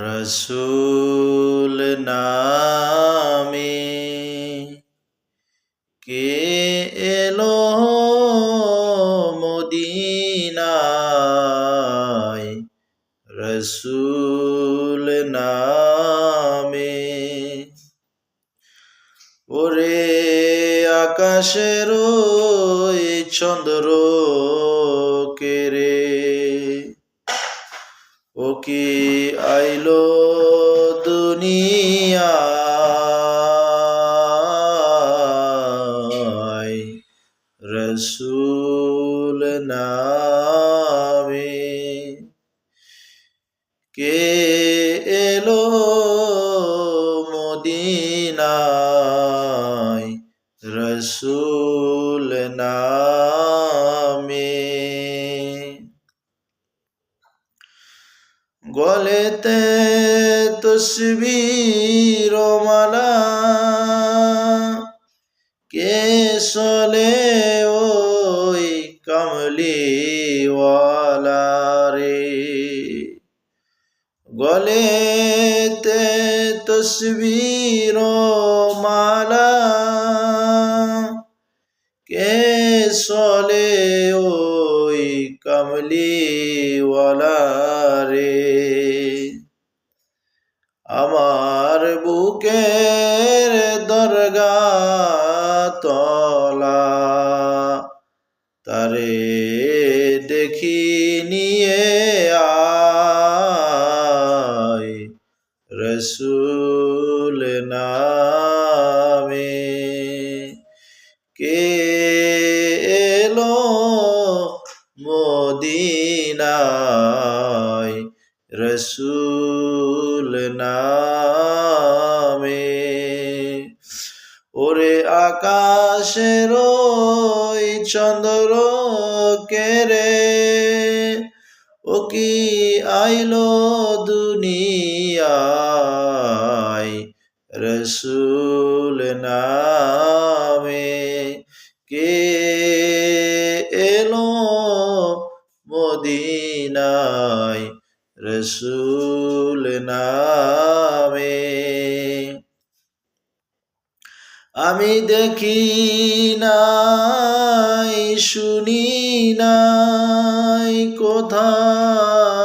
রসুল নামে কে এলো মদিনায়, রসুল নামে। ওরে আকাশের চন্দ্র কেরে, ও কি আইলো দুনিয়ায়, রসুল নামে কে এলো মদিনায়, রসুল নামে। গলেতে তসবির মালা, কে চলে ওই কামলিওয়ালা রে। গলেতে তসবির মালা, কে চলে ওই কামলিওয়ালা রে। আমার বুকের দরগা তলা, তারে দেখি নিয়ে আয়, রসুল নামে কে এলো মদিনায়, রসুল নামে। ওরে আকাশের চন্দ্র কেরে, ও কি আইলো দুনিয়ায়, রসুল নামে কে এলো মদিনায়, রসুল নামে। আমি দেখি নাই শুনি নাই কোথায়,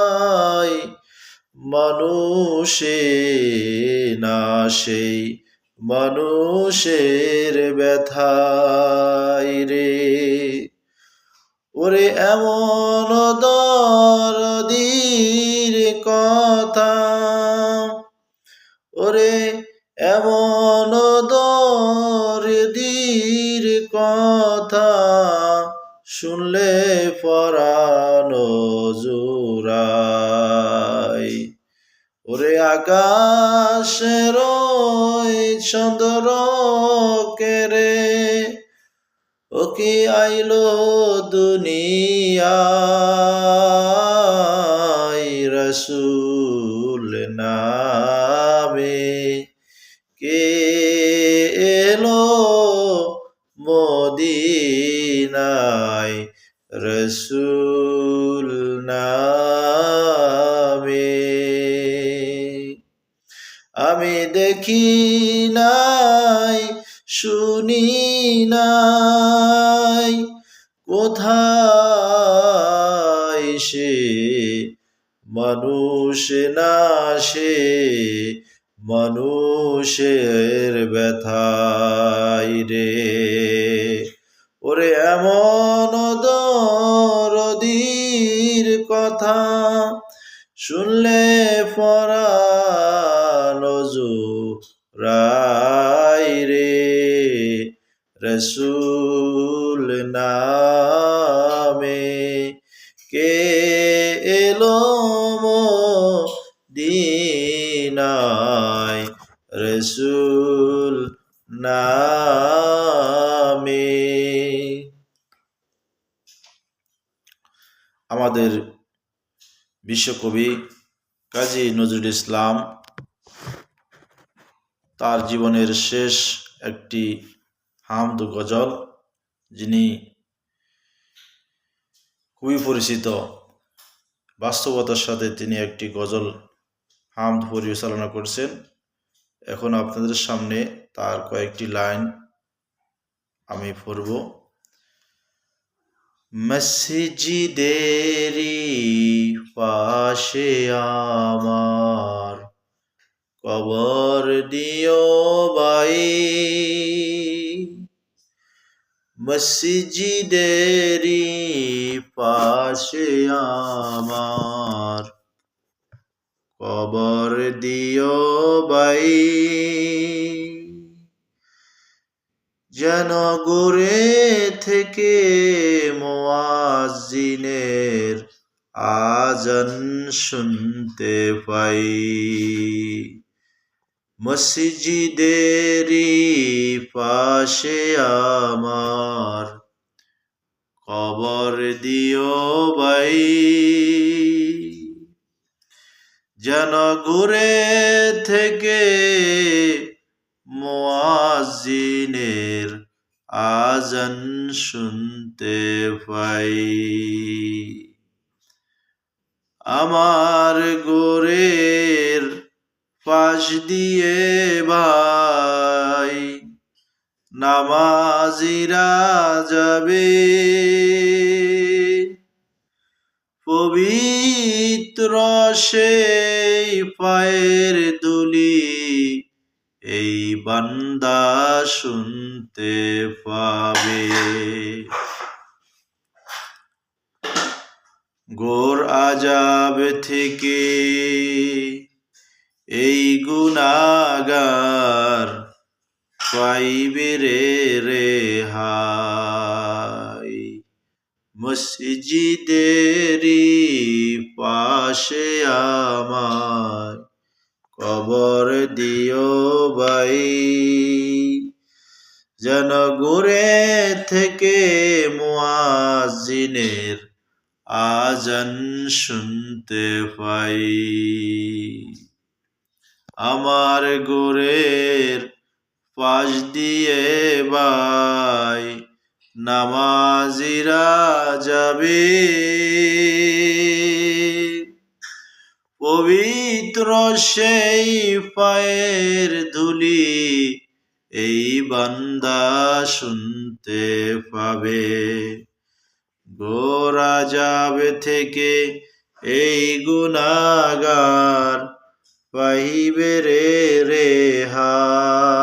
মানুষে না সেই মানুষের ব্যথায় রে। ওরে এমন দরদির কথা, ওরে এমন দরদির কথা, শুনলে পরাণ জুড়ায়। ওরে আকাশের চন্দ্র কেরে, ও কি আইলো দুনিয়ায়, রসুল নামে কে এলো মদিনায়, রসুল নামে। আমি দেখি নাই শুনি নাই কোথায়, সে মানুষ না সে মানুষের ব্যথায় রে। ওরে এমন দরদির কথা, শুনলে পরাণ জুড়ায় রে, রসুল নামে কে এলো মদিনায়, রসুল নামে। আমাদের বিশ্বকবি কাজী নজরুল ইসলাম তার জীবনের শেষ একটি হামদ গজল, যিনি খুবই পরিচিত, বাস্তবতার সাথে তিনি একটি গজল হামদ পরিচালনা করছেন। এখন আপনাদের সামনে তার কয়েকটি লাইন আমি পড়ব। মসজিদেরি পাশে আমার কবর দিও ভাই, মসজিদেরি পাশে আমার কবর দিও ভাই, যেন ঘুরে থেকে মুয়াজ্জিনের আজান শুনতে পাই। মসজিদেরি পাশে আমার কবর দিও ভাই, যেন ঘুরে থেকে মুয়াজ্জিনের আজান শুনতে পাই। আমার গোরের পাশ দিয়ে ভাই নামাজিরা যাবে, পবিত্র সেই পায়ের দুলি এই বান্দা শুনতে পাবে। ঘোর আযাব থেকে এই গুনাহগার পাইবে রে রেহাই। মসজিদেরি পাশে আমায় কবর দিও ভাই, যেন ঘুরে থেকে মুয়াজ্জিনের আজান শুনতে পাই। আমার গোরের পাশ দিয়ে ভাই নামাজিরা যাবে, পবিত্র সেই পায়ের ধুলি এই বান্দা শুনতে পাবে। ঘোর আযাব থেকে এই গুনাহগার পাইবে রে রেহাই।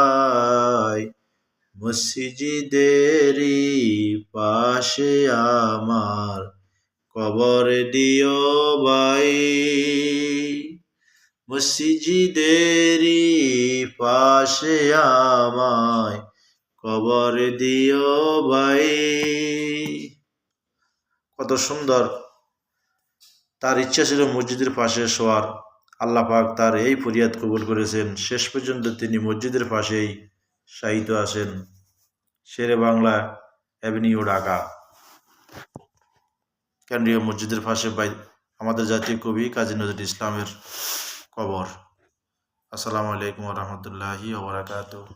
মসজিদেরি পাশে আমার কবর দিও ভাই, মসজিদেরি পাশে আমায় কবর দিও ভাই। কত সুন্দর! তার ইচ্ছা ছিল মসজিদের পাশে শোয়ার। আল্লাহ পাক তার এই ফরিয়াদ কবুল করেছেন। শেষ পর্যন্ত তিনি মসজিদের পাশেই শায়িত আছেন। শেরে বাংলা, অ্যাভিনিউ, ঢাকা। কেন্দ্রীয় মসজিদের পাশে আমাদের জাতীয় কবি কাজী নজরুল ইসলামের কবর। আসসালামু আলাইকুম ওয়া রাহমাতুল্লাহি ওয়া বারাকাতুহু।